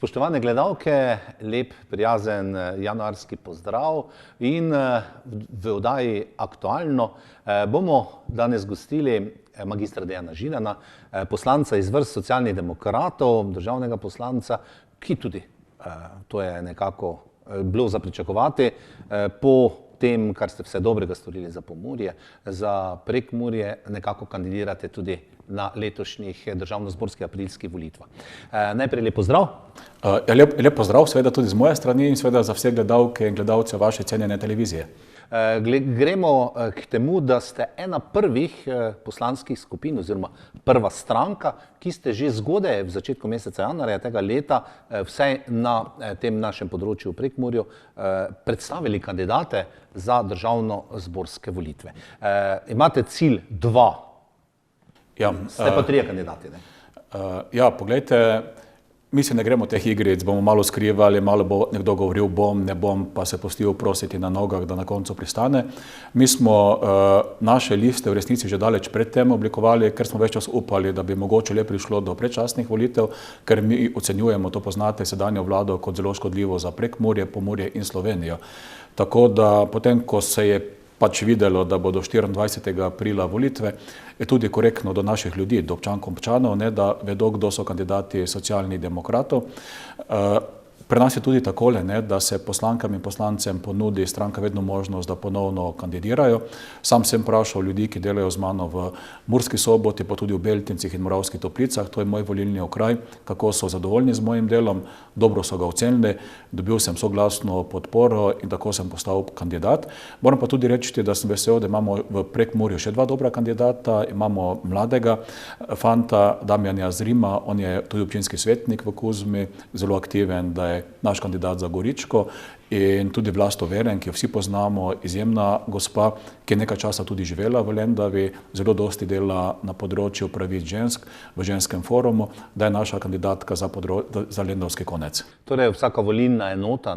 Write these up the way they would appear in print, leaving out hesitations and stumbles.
Spoštovane gledalke, lep, prijazen januarski pozdrav in v oddaji Aktualno bomo danes gostili magistra Dejana Židana, poslanca iz vrst Socialnih demokratov, državnega poslanca, ki tudi, to je nekako bilo za pričakovati, po tem, kar ste vse dobrega storili za Pomurje, za Prekmurje, nekako kandidirate tudi na letošnjih državnozborskih aprilskih volitvah. Najprej lep pozdrav. Lep pozdrav, seveda tudi z moje strani in seveda za vse gledalke in gledalce vaše cenjene televizije. Gremo k temu, da ste ena prvih poslanskih skupin oziroma prva stranka, ki ste že zgodaj v začetku meseca januarja tega leta, vsaj na tem našem področju v Prekmurju, predstavili kandidate za državnozborske volitve. Imate cilj 2, ste pa 3 kandidati, ne? Ja, poglejte, mi se ne gremo teh igric, bomo malo skrivali, malo bo nekdo govoril bom, ne bom, pa se pustil prositi na nogah, da na koncu pristane. Mi smo naše liste v resnici že daleč pred tem oblikovali, ker smo več čas upali, da bi mogoče le prišlo do predčasnih volitev, ker mi ocenjujemo, to poznate, sedanjo vlado kot zelo škodljivo za Prekmurje, Pomurje in Slovenijo. Tako da potem, ko se je pač videlo, da bodo 24. aprila volitve, je tudi korektno do naših ljudi, do občanov, da vedo, kdo so kandidati Socialnih demokratov. Pri nas je tudi takole, da se poslankam in poslancem ponudi stranka vedno možnost, da ponovno kandidirajo. Sam sem vprašal ljudi, ki delajo z mano v Murski Soboti, pa tudi v Beltincih in Moravskih Toplicah, to je moj volilni okraj, kako so zadovoljni z mojim delom, dobro so ga ocenili, dobil sem soglasno podporo in tako sem postal kandidat. Moram pa tudi reči, da sem vesel, da imamo v Prekmurju še 2 dobra kandidata, imamo mladega fanta Damjana Zrima, on je tudi občinski svetnik v Kuzmi, zelo aktiven, da je naš kandidat za Goričko, in tudi Vlasto Veren, ki jo vsi poznamo, izjemna gospa, ki je nekaj časa tudi živela v Lendavi, zelo dosti dela na področju pravic žensk v ženskem forumu, da je naša kandidatka za Lendavski konec. Torej vsaka volilna enota,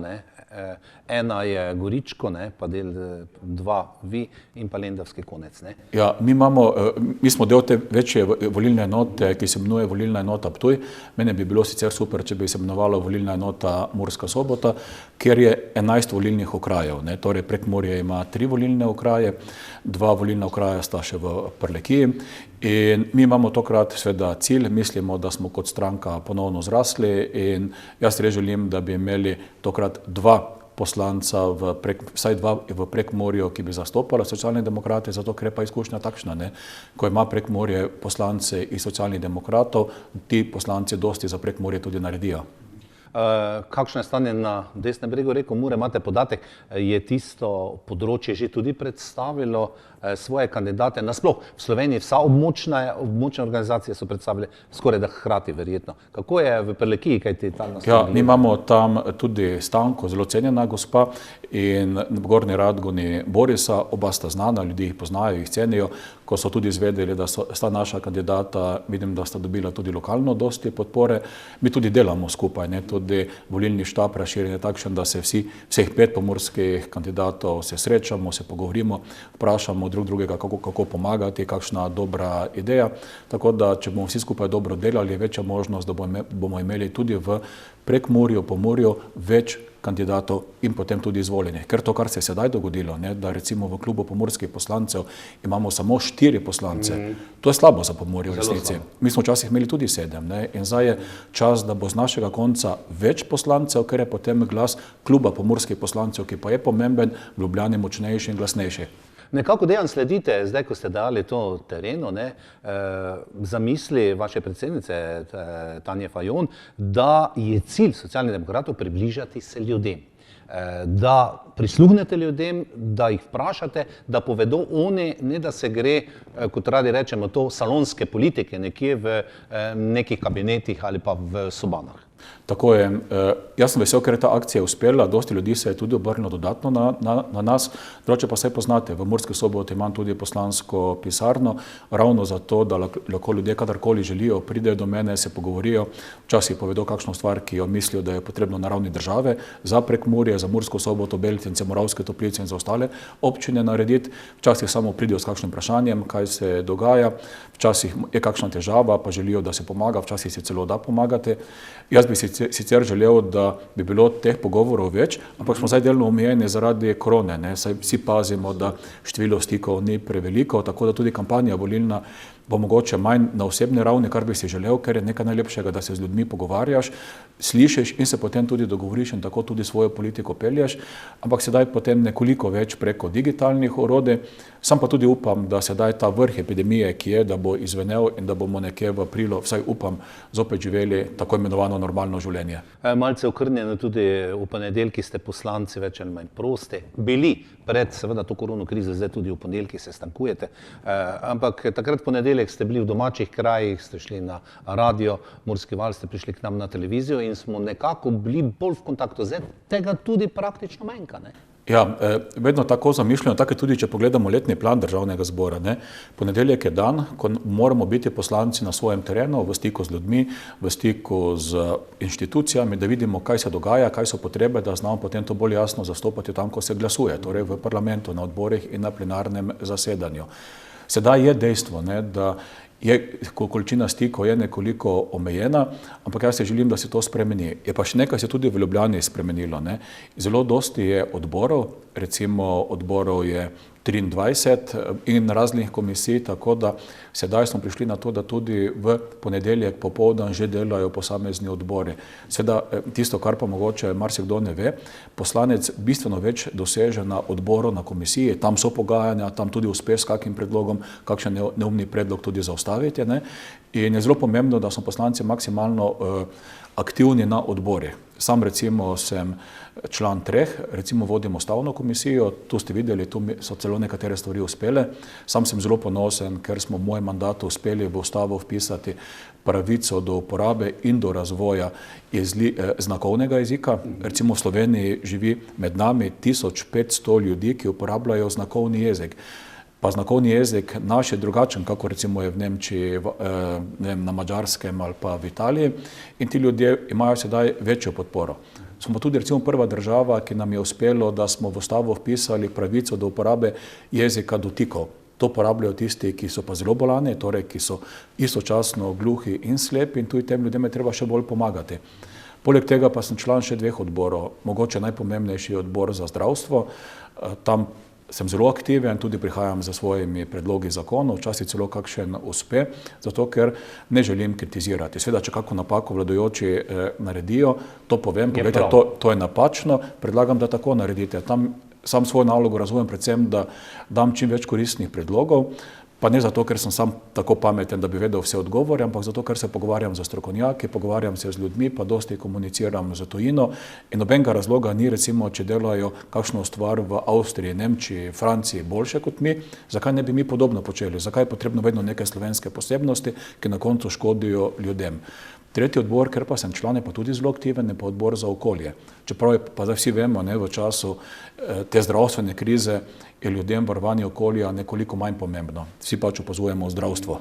ena je Goričko, pa del 2 vi in pa Lendavski konec, ne? Ja, mi smo del te večje volilne enote, ki se imenuje volilna enota Ptuj. Mene bi bilo sicer super, če bi se imenovala volilna enota Murska Sobota, kjer je 11 volilnih okrajev, torej Prekmurje ima 3 volilne okraje, 2 volilna okraja sta še v Prlekiji in mi imamo tokrat seveda cilj, mislimo, da smo kot stranka ponovno zrasli in jaz res želim, da bi imeli tokrat 2 poslanca, vsaj 2 v Prekmurju, ki bi zastopala Socialne demokrate, zato ker je pa izkušnja takšna, ko ima Prekmurje poslance iz Socialnih demokratov, ti poslanci dosti za Prekmurje tudi naredijo. Kakšno je stanje na desnem bregu reke Mure? Imate podatek, je tisto področje že tudi predstavilo svoje kandidate? Nasploh v Sloveniji vsa območne organizacije so predstavile skoraj da hkrati verjetno. Kako je v Prlekiji, kaj ti tam nastavili? Ja, mi imamo tam tudi Stanko, zelo cenjena gospa, in v Gornji Radgoni Borisa, oba sta znana, ljudi jih poznajo, jih cenijo. Ko so tudi izvedeli, da sta naša kandidata, vidim, da sta dobila tudi lokalno dosti podpore. Mi tudi delamo skupaj, tudi volilni štab razširjen je takšen, da se vseh 5 pomurskih kandidatov se srečamo, se pogovorimo, vprašamo drug drugega, kako pomagati, kakšna dobra ideja. Tako da, če bomo vsi skupaj dobro delali, je večja možnost, da bomo imeli tudi v Prekmurju, Pomurju več kandidatov in potem tudi izvoljenih. Ker to, kar se je sedaj dogodilo, da recimo v klubu pomurskih poslancev imamo samo 4 poslance, to je slabo za Pomurje v resnici. Mi smo včasih imeli tudi 7, in zdaj je čas, da bo z našega konca več poslancev, ker je potem glas kluba pomurskih poslancev, ki pa je pomemben, v Ljubljani močnejši in glasnejši. Nekako Dejan sledite, zdaj ko ste dali to terenu, zamisli vaše predsednice Tanje Fajon, da je cilj Socialnih demokratov približati se ljudem, da prisluhnete ljudem, da jih vprašate, da povedo oni, ne da se gre, kot radi rečemo, to salonske politike nekje v nekih kabinetih ali pa v sobanah. Tako je. Jaz sem vesel, ker je ta akcija uspela, dosti ljudi se je tudi obrnilo dodatno na nas. Drugače pa vse poznate, v Murski Soboti imam tudi poslansko pisarno, ravno zato, da lahko ljudje kadarkoli želijo, pridejo do mene, se pogovorijo, včasih povedo kakšno stvar, ki jo mislijo, da je potrebno na ravni države za Prekmurje, za Mursko Soboto, Beltince, Moravske Toplice in za ostale občine narediti. Včasih samo pridejo s kakšnim vprašanjem, kaj se dogaja, včasih je kakšna težava, pa želijo, da se pomaga, včasih se celo da pomagati. Jaz bi bi sicer želel, da bi bilo teh pogovorov več, ampak smo zdaj delno omejeni zaradi korone, ne. Saj vsi pazimo, da število stikov ni preveliko, tako da tudi kampanja volilna bo mogoče manj na osebni ravni, kar bi si želel, ker je nekaj najlepšega, da se z ljudmi pogovarjaš, slišiš in se potem tudi dogovoriš in tako tudi svojo politiko pelješ, ampak sedaj potem nekoliko več preko digitalnih orodij. Sam pa tudi upam, da sedaj ta vrh epidemije, ki je, da bo izvenel in da bomo nekje v aprilu, vsaj upam, zopet živeli tako imenovano normalno življenje. Malce okrnjeno tudi v ponedeljki ste poslanci več ali manj prosti bili pred seveda to korono krizo, zdaj tudi v ponedeljki se stankujete, ampak takrat ponedeljek ste bili v domačih krajih, ste šli na radio, Murski val, ste prišli k nam na televizijo in smo nekako bili bolj v kontaktu, zdaj tega tudi praktično manjka, ne? Ja, vedno tako zamišljeno, tako je tudi, če pogledamo letni plan državnega zbora, ne. Ponedeljek je dan, ko moramo biti poslanci na svojem terenu, v stiku z ljudmi, v stiku z inštitucijami, da vidimo, kaj se dogaja, kaj so potrebe, da znamo potem to bolj jasno zastopati tam, ko se glasuje, torej v parlamentu, na odborih in na plenarnem zasedanju. Sedaj je dejstvo, ne, da je količina stikov je nekoliko omejena, ampak jaz se želim, da se to spremeni. Je pa še nekaj se tudi v Ljubljani spremenilo, ne. Zelo dosti je odborov, recimo odborov je 23 in raznih komisij, tako da sedaj smo prišli na to, da tudi v ponedeljek popoldan že delajo posamezni odbori. Seveda tisto, kar pa mogoče marsikdo ne ve, poslanec bistveno več doseže na odboru, na komisiji, tam so pogajanja, tam tudi uspe s kakim predlogom, kakšen neumni predlog tudi zaustaviti, ne. In je zelo pomembno, da smo poslanci maksimalno aktivni na odborih. Sam recimo sem član 3, recimo vodim ustavno komisijo, tu ste videli, tu so celo nekatere stvari uspele. Sam sem zelo ponosen, ker smo v mojem mandatu uspeli v ustavo vpisati pravico do uporabe in do razvoja znakovnega jezika. Recimo v Sloveniji živi med nami 1500 ljudi, ki uporabljajo znakovni jezik. Pa znakovni jezik naš je drugačen, kako recimo je v Nemčiji, na Madžarskem ali pa v Italiji, in ti ljudje imajo sedaj večjo podporo. Smo tudi recimo prva država, ki nam je uspelo, da smo v ustavo vpisali pravico do uporabe jezika dotikov. To uporabljajo tisti, ki so pa zelo bolani, torej ki so istočasno gluhi in slepi, in tudi tem ljudem je treba še bolj pomagati. Poleg tega pa sem član še 2 odborov, mogoče najpomembnejši odbor za zdravstvo. Tam sem zelo aktiven, tudi prihajam za svojimi predlogi zakonov, včasih celo kakšen uspe, zato ker ne želim kritizirati. Seveda, če kako napako vladajoči naredijo, to povem, povejte, to je napačno, predlagam, da tako naredite. Tam sam svojo nalogo razumem predvsem, da dam čim več koristnih predlogov, pa ne zato, ker sem sam tako pameten, da bi vedel vse odgovore, ampak zato, ker se pogovarjam z strokovnjaki, pogovarjam se z ljudmi, pa dosti komuniciram z tujino in nobenega razloga ni, recimo, če delajo kakšno stvar v Avstriji, Nemčiji, Franciji boljše kot mi, zakaj ne bi mi podobno počeli, zakaj je potrebno vedno neke slovenske posebnosti, ki na koncu škodijo ljudem. Tretji odbor, ker pa sem član, je pa tudi zelo aktiven, je pa odbor za okolje. Čeprav pa zdaj vsi vemo, ne, v času te zdravstvene krize je ljudem varovanje okolja nekoliko manj pomembno. Vsi pač opazujemo zdravstvo.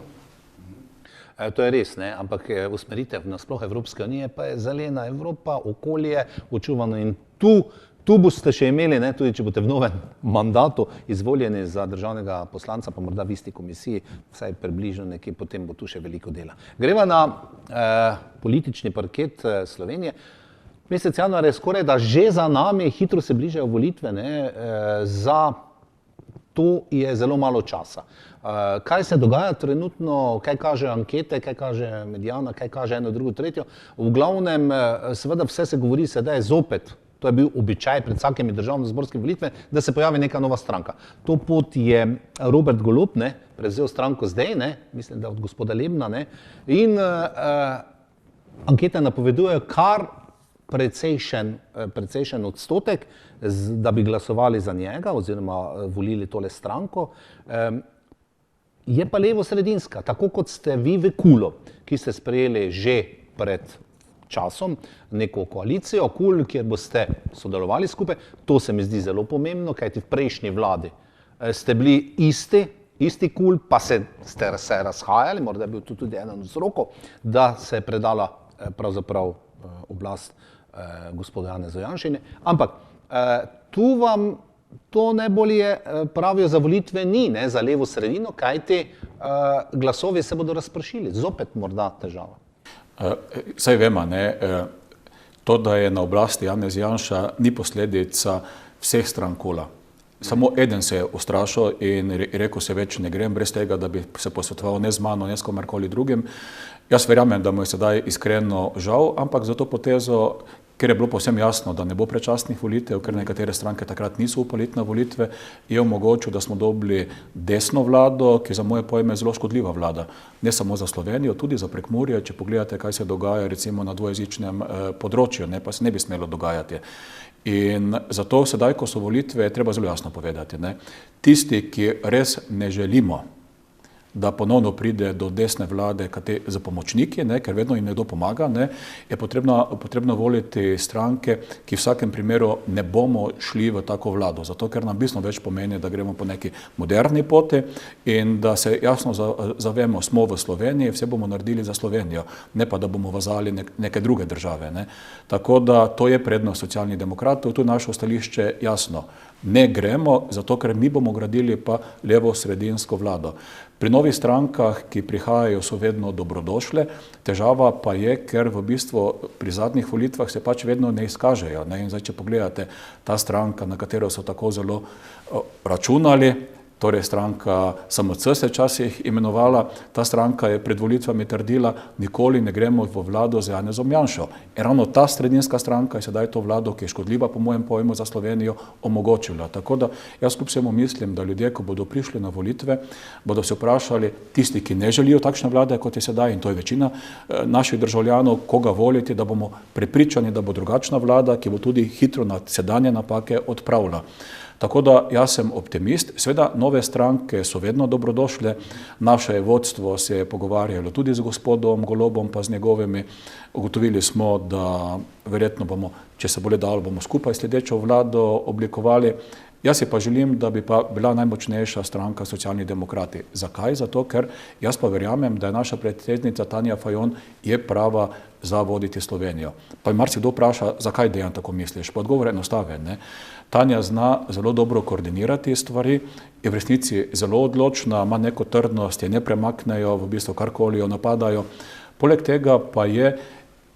To je res, ne, ampak usmeritev nasploh Evropske unije pa je zelena Evropa, okolje, očuvano in tu boste še imeli, ne, tudi če boste v novem mandatu izvoljeni za državnega poslanca, pa morda v isti komisiji, vsaj približno nekje, potem bo tu še veliko dela. Greva na politični parket Slovenije. Mesec januar je skoraj da že za nami, hitro se bližajo volitve, ne, za to je zelo malo časa. Kaj se dogaja trenutno, kaj kaže ankete, kaj kaže medijana, kaj kaže eno, drugo, tretjo. V glavnem, seveda vse se govori sedaj zopet, to je bil običaj pred vsakimi državno-zborskimi volitvami, da se pojavi neka nova stranka. To pot je Robert Golob, ne, prevzel stranko zdaj, ne, mislim, da od gospoda Lebna, ne, in ankete napovedujejo kar precejšen odstotek, da bi glasovali za njega oziroma volili tole stranko. Je pa levo-sredinska, tako kot ste vi v KUL-u, ki ste sprejeli že pred časom neko koalicijo, KUL, kjer boste sodelovali skupaj. To se mi zdi zelo pomembno, kajti v prejšnji vladi ste bili isti KUL, pa ste se razhajali, morda je bil to tudi eden od vzrokov, da se je predala pravzaprav oblast gospodu Janezu Janši. Ampak tu vam to najbolje pravijo za volitve ni, ne, za levo sredino, kajti glasovi se bodo razpršili. Zopet morda težava. Saj vemo, ne, To, da je na oblasti Janez Janša, ni posledica vseh strank KUL-a. Samo eden se je ustrašil in rekel se več ne grem, brez tega, da bi se posvetoval ne z mano, ne s komerkoli drugim. Jaz verjamem, da mu je sedaj iskreno žal, ampak za to potezo, ker je bilo povsem jasno, da ne bo predčasnih volitev, ker nekatere stranke takrat niso upali na volitve, je omogočil, da smo dobili desno vlado, ki za moje pojme je zelo škodljiva vlada. Ne samo za Slovenijo, tudi za Prekmurje, če pogledate, kaj se dogaja recimo na dvojezičnem področju, ne, pa se ne bi smelo dogajati. In zato sedaj, ko so volitve, je treba zelo jasno povedati, ne, tisti, ki res ne želimo, da ponovno pride do desne vlade za pomočniki, ne, ker vedno jim nekdo pomaga, ne, je potrebno voliti stranke, ki v vsakem primeru ne bomo šli v tako vlado, zato ker nam bistveno več pomeni, da gremo po neki moderni poti in da se jasno zavemo, smo v Sloveniji, vse bomo naredili za Slovenijo, ne pa da bomo vazali neke druge države. Ne. Tako da to je prednost Socialnih demokratov, tu je naše stališče jasno. Ne gremo, zato ker mi bomo gradili pa levo-sredinsko vlado. Pri novih strankah, ki prihajajo, so vedno dobrodošle, težava pa je, ker v bistvu pri zadnjih volitvah se pač vedno ne izkažejo. Ne? In zdaj, če pogledate ta stranka, na katero so tako zelo računali, torej stranka SMC se včasih imenovala, ta stranka je pred volitvami trdila, nikoli ne gremo v vlado z Janezom Janšo. In ravno ta sredinska stranka je sedaj to vlado, ki je škodljiva po mojem pojmu za Slovenijo, omogočila. Tako da jaz kljub vsemu mislim, da ljudje, ko bodo prišli na volitve, bodo se vprašali tisti, ki ne želijo takšne vlade, kot je sedaj, in to je večina naših državljanov, koga voliti, da bomo prepričani, da bo drugačna vlada, ki bo tudi hitro na sedanje napake odpravila. Tako da jaz sem optimist, seveda nove stranke so vedno dobrodošle, naše vodstvo se je pogovarjalo tudi z gospodom Golobom pa z njegovimi, ugotovili smo, da verjetno bomo, če se bo le dalo, bomo skupaj sledečo vlado oblikovali. Jaz si pa želim, da bi pa bila najmočnejša stranka Socialni demokrati. Zakaj? Zato, ker jaz pa verjamem, da je naša predsednica Tanja Fajon je prava za voditi Slovenijo. Pa je marsikdo vpraša, zakaj Dejan tako misliš? Pa odgovor je enostaven, ne? Tanja zna zelo dobro koordinirati stvari, je v resnici zelo odločna, ima neko trdnost, je ne premaknejo, v bistvu karkoli jo napadajo. Poleg tega pa je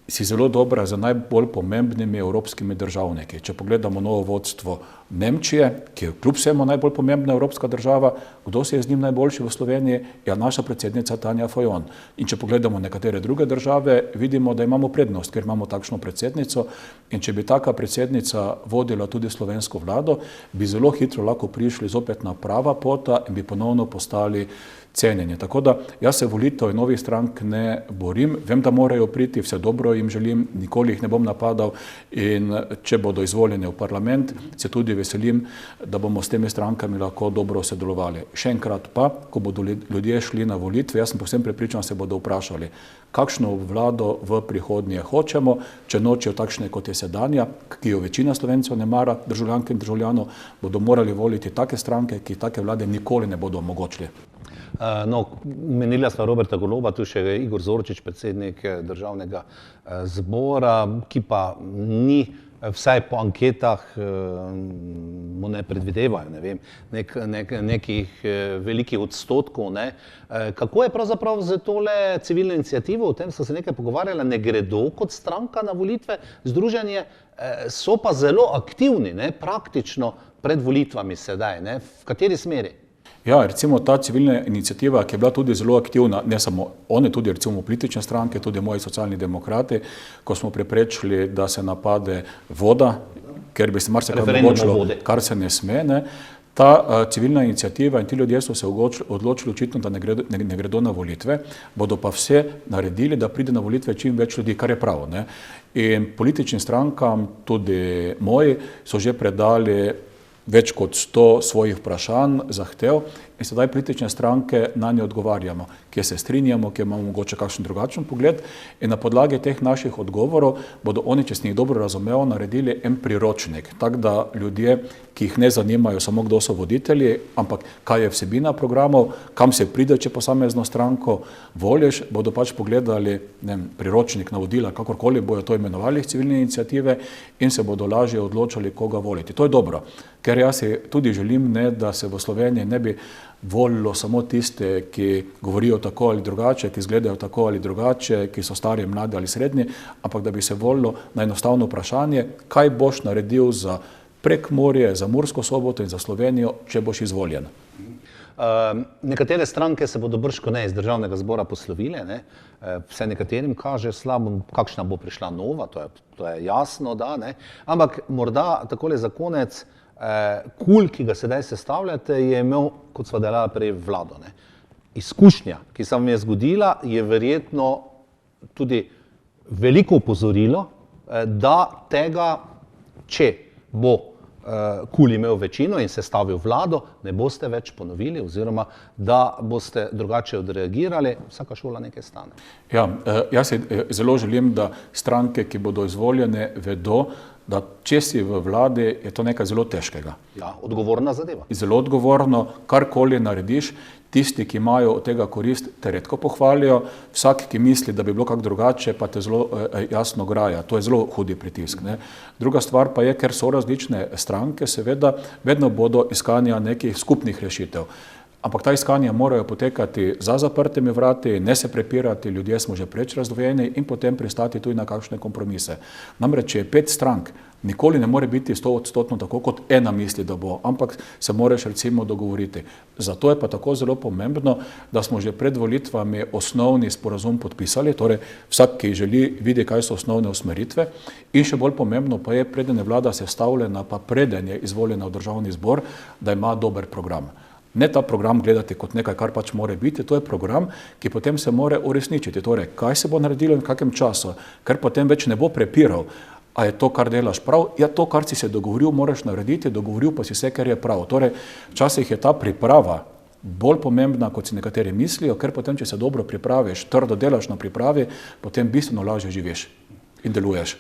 si zelo dobra za najbolj pomembnimi evropskimi državniki. Če pogledamo novo vodstvo Nemčije, ki je kljub vsemu najbolj pomembna evropska država, kdo se je z njim najboljši v Sloveniji, je naša predsednica Tanja Fajon. In če pogledamo nekatere druge države, vidimo, da imamo prednost, ker imamo takšno predsednico in če bi taka predsednica vodila tudi slovensko vlado, bi zelo hitro lahko prišli zopet na prava pota in bi ponovno postali cenjenje. Tako da jaz se volitev in novih strank ne borim, vem, da morajo priti, vse dobro jim želim, nikoli jih ne bom napadal in če bodo izvoljeni v parlament, se tudi veselim, da bomo s temi strankami lahko dobro sodelovali. Še enkrat pa, ko bodo ljudje šli na volitve, jaz sem povsem prepričan, se bodo vprašali, kakšno vlado v prihodnje hočemo, če nočejo takšne kot je sedanja, ki jo večina Slovencev ne mara, državljank in državljanov, bodo morali voliti take stranke, ki take vlade nikoli ne bodo omogočili. No, menila sva Roberta Goloba, tu še je Igor Zorčič, predsednik državnega zbora, ki pa ni, vsaj po anketah mu ne predvidevajo, ne vem, nekih velikih odstotkov, ne. Kako je pravzaprav z tole civilno inicijativo, o tem so se nekaj pogovarjali, ne gredo kot stranka na volitve, združenje, so pa zelo aktivni, ne, praktično pred volitvami sedaj, ne, v kateri smeri? Ja, recimo ta civilna inicijativa, ki je bila tudi zelo aktivna, ne samo one, tudi recimo politične stranke, tudi moji Socialni demokrati, ko smo preprečili, da se napade voda, ker bi se marsikaj omogočilo, kar se ne sme, ne. Ta civilna inicijativa in ti ljudje so se odločili očitno, da ne gredo na volitve, bodo pa vse naredili, da pride na volitve čim več ljudi, kar je pravo, ne. In političnim strankam, tudi moji, so že predali več kot 100 svojih vprašanj, zahtev in sedaj politične stranke na nje odgovarjamo, kje se strinjamo, kje imamo mogoče kakšen drugačen pogled in na podlagi teh naših odgovorov bodo oni, če se njih dobro razumejo, naredili en priročnik, tako da ljudje, ki jih ne zanimajo samo kdo so voditelji, ampak kaj je vsebina programov, kam se pride, če posamezno stranko voliš, bodo pač pogledali priročnik, navodila, kakorkoli bojo to imenovali civilne iniciative in se bodo lažje odločali, koga voliti. To je dobro, ker jaz si tudi želim, da se v Sloveniji ne bi volilo samo tiste, ki govorijo tako ali drugače, ki izgledajo tako ali drugače, ki so stari, mladi ali srednji, ampak da bi se volilo na enostavno vprašanje, kaj boš naredil za Prekmurje, za Mursko Soboto in za Slovenijo, če boš izvoljen. Nekatere stranke se bodo bržkone iz državnega zbora poslovile, vse nekaterim kaže slabo, kakšna bo prišla nova, to je jasno, da, ampak morda takole za konec, KUL, ki ga sedaj sestavljate, je imel, kot sva delala prej, vlado. Izkušnja, ki se vam je zgodila, je verjetno tudi veliko opozorilo, da tega, če bo KUL imel večino in sestavil vlado, ne boste več ponovili oziroma da boste drugače odreagirali, vsaka šola nekaj stane. Ja, jaz si zelo želim, da stranke, ki bodo izvoljene, vedo, da če si v vladi, je to nekaj zelo težkega. Ja, odgovorna zadeva. Zelo odgovorno, karkoli narediš, tisti, ki imajo od tega korist, te redko pohvalijo, vsak, ki misli, da bi bilo kak drugače, pa te zelo jasno graja. To je zelo hudi pritisk. Druga stvar pa je, ker so različne stranke, seveda, vedno bodo iskanja nekih skupnih rešitev. Ampak ta iskanja morajo potekati za zaprtimi vrati, ne se prepirati, ljudje smo že preč razdvojeni in potem pristati tudi na kakšne kompromise. Namreč, če je 5 strank, nikoli ne more biti 100% tako, kot ena misli, da bo, ampak se moraš recimo dogovoriti. Zato je pa tako zelo pomembno, da smo že pred volitvami osnovni sporazum podpisali, torej vsak, ki želi, vidi, kaj so osnovne usmeritve, in še bolj pomembno pa je, preden je vlada sestavljena, pa preden je izvoljena v državni zbor, da ima dober program. Ne ta program gledati kot nekaj, kar pač more biti, to je program, ki potem se more uresničiti. Torej, kaj se bo naredilo in v kakem času, ker potem več ne bo prepiral, a je to, kar delaš prav, ja, to, kar si se dogovoril, moraš narediti, dogovoril pa si vse, ker je prav. Torej, včasih je ta priprava bolj pomembna, kot si nekateri mislijo, ker potem, če se dobro pripraviš, trdo delaš na pripravi, potem bistveno lažje živiš in deluješ.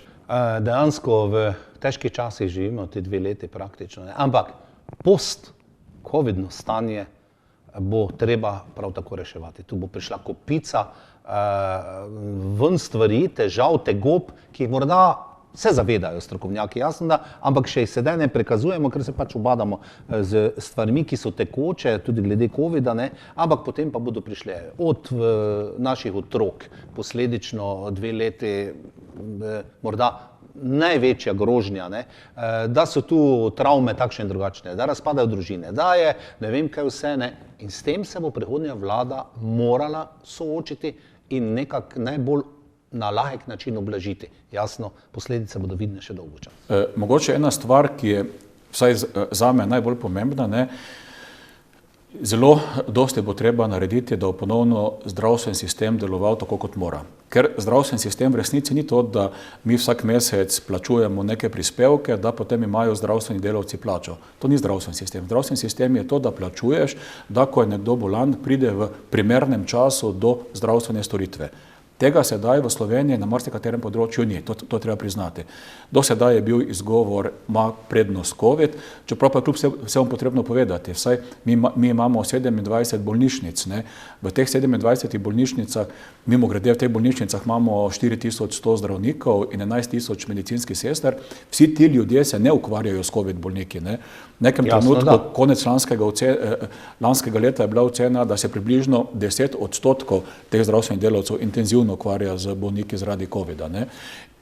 Dejansko v težkih časih živimo, te 2 leti praktično, ampak post-covidno stanje bo treba prav tako reševati. Tu bo prišla kopica ven stvari, težav, tegob, ki jih morda se zavedajo strokovnjaki, jasno da, ampak še jih sedaj ne prikazujemo, ker se pač ubadamo z stvarmi, ki so tekoče, tudi glede covida, ampak potem pa bodo prišle od naših otrok, posledično 2 leti, morda največja grožnja, da so tu travme takšne in drugačne, da razpadajo družine, da je ne vem kaj vse, in s tem se bo prihodnja vlada morala soočiti in nekako najbolj na lahek način oblažiti. Jasno, posledice bodo vidne še dolgo čas. Mogoče ena stvar, ki je vsaj zame najbolj pomembna, zelo dosti bo treba narediti, da bo ponovno zdravstveni sistem deloval tako, kot mora. Ker zdravstveni sistem v resnici ni to, da mi vsak mesec plačujemo neke prispevke, da potem imajo zdravstveni delavci plačo. To ni zdravstveni sistem. Zdravstveni sistem je to, da plačuješ, da ko je nekdo bolan, pride v primernem času do zdravstvene storitve. Tega sedaj v Sloveniji na marsikaterem področju ni, to treba priznati. Do sedaj je bil izgovor, ima prednost COVID, čeprav pa kljub vsemu potrebno povedati, vsaj mi imamo 27 bolnišnic, v teh 27 bolnišnicah, mimogrede v teh bolnišnicah imamo 4100 zdravnikov in 11 000 medicinskih sester, vsi ti ljudje se ne ukvarjajo s COVID bolniki. V nekem trenutku, konec lanskega leta je bila ocena, da se približno 10% teh zdravstvenih delavcev intenzivno ukvarja z bolniki zaradi COVID-a.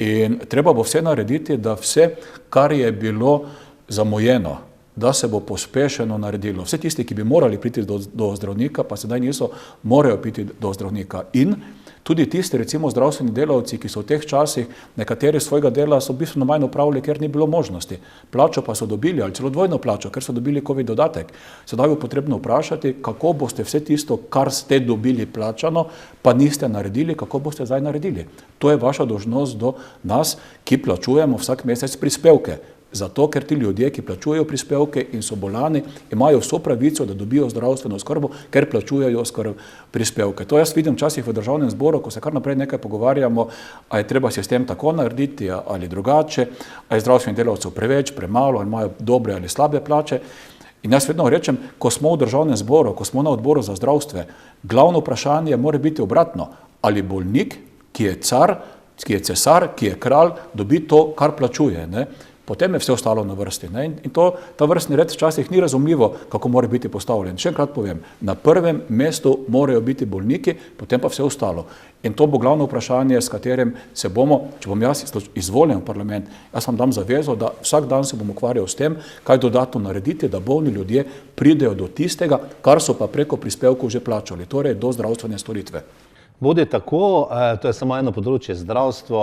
In treba bo vse narediti, da vse, kar je bilo zamujeno, da se bo pospešeno naredilo. Vse tisti, ki bi morali priti do zdravnika, pa sedaj niso, morajo priti do zdravnika. In tudi tisti, recimo zdravstveni delavci, ki so v teh časih, nekateri svojega dela so bistveno manj opravili, ker ni bilo možnosti. Plačo pa so dobili, ali celo dvojno plačo, ker so dobili COVID dodatek. Sedaj bo potrebno vprašati, kako boste vse tisto, kar ste dobili plačano, pa niste naredili, kako boste zdaj naredili. To je vaša dolžnost do nas, ki plačujemo vsak mesec prispevke. Zato, ker ti ljudje, ki plačujejo prispevke in so bolani, imajo vso pravico, da dobijo zdravstveno oskrbo, ker plačujejo prispevke. To jaz vidim včasih v državnem zboru, ko se kar naprej nekaj pogovarjamo, a je treba sistem tako narediti ali drugače, a je zdravstvenih delavcev preveč, premalo, ali imajo dobre ali slabe plače. In jaz vedno rečem, ko smo v državnem zboru, ko smo na odboru za zdravstvo, glavno vprašanje mora biti obratno, ali bolnik, ki je car, ki je cesar, ki je kralj, dobi to, kar plačuje. potem je vse ostalo na vrsti. Ne? In ta vrstni red včasih ni razumljivo, kako mora biti postavljen. Še enkrat povem, na prvem mestu morajo biti bolniki, potem pa vse ostalo. In to bo glavno vprašanje, s katerim se bomo, če bom jaz izvoljen v parlament, jaz vam dam zavezo, da vsak dan se bom ukvarjal s tem, kaj dodatno narediti, da bolni ljudje pridejo do tistega, kar so pa preko prispevkov že plačali, torej do zdravstvene storitve. Bude tako, to je samo eno področje, zdravstvo.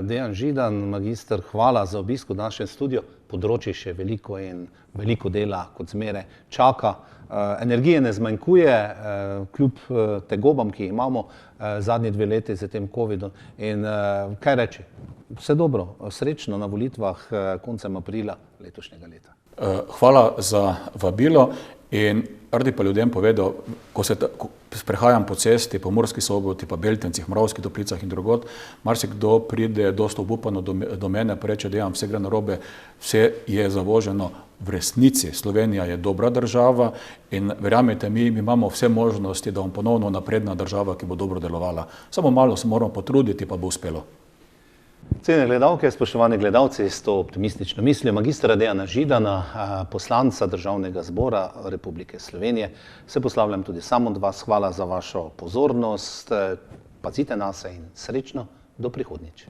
Dejan Židan, magister, hvala za obisk v našem studiu. Področje še veliko in veliko dela kot zmeraj čaka. Energije ne zmanjkuje, kljub tegobam, ki jih imamo zadnji 2 leti z tem covidom. In kaj reči? Vse dobro, srečno na volitvah koncem aprila letošnjega leta. Hvala za vabilo in radi pa ljudem povedal, ko se sprehajam po cesti, po Murski Soboti, po Beltincih, Moravskih Toplicah in drugod, marsikdo pride dosta obupano do mene, pa reče, da vse gre narobe, vse je zavoženo. V resnici Slovenija je dobra država in verjamete mi imamo vse možnosti, da bomo ponovno napredna država, ki bo dobro delovala. Samo malo se moramo potruditi, pa bo uspelo. Cenjene gledalke, spoštovani gledalci, s to optimistično mislijo magistra Dejana Židana, poslanca Državnega zbora Republike Slovenije, se poslavljam tudi sam od vas. Hvala za vašo pozornost, pazite nase in srečno do prihodnjič.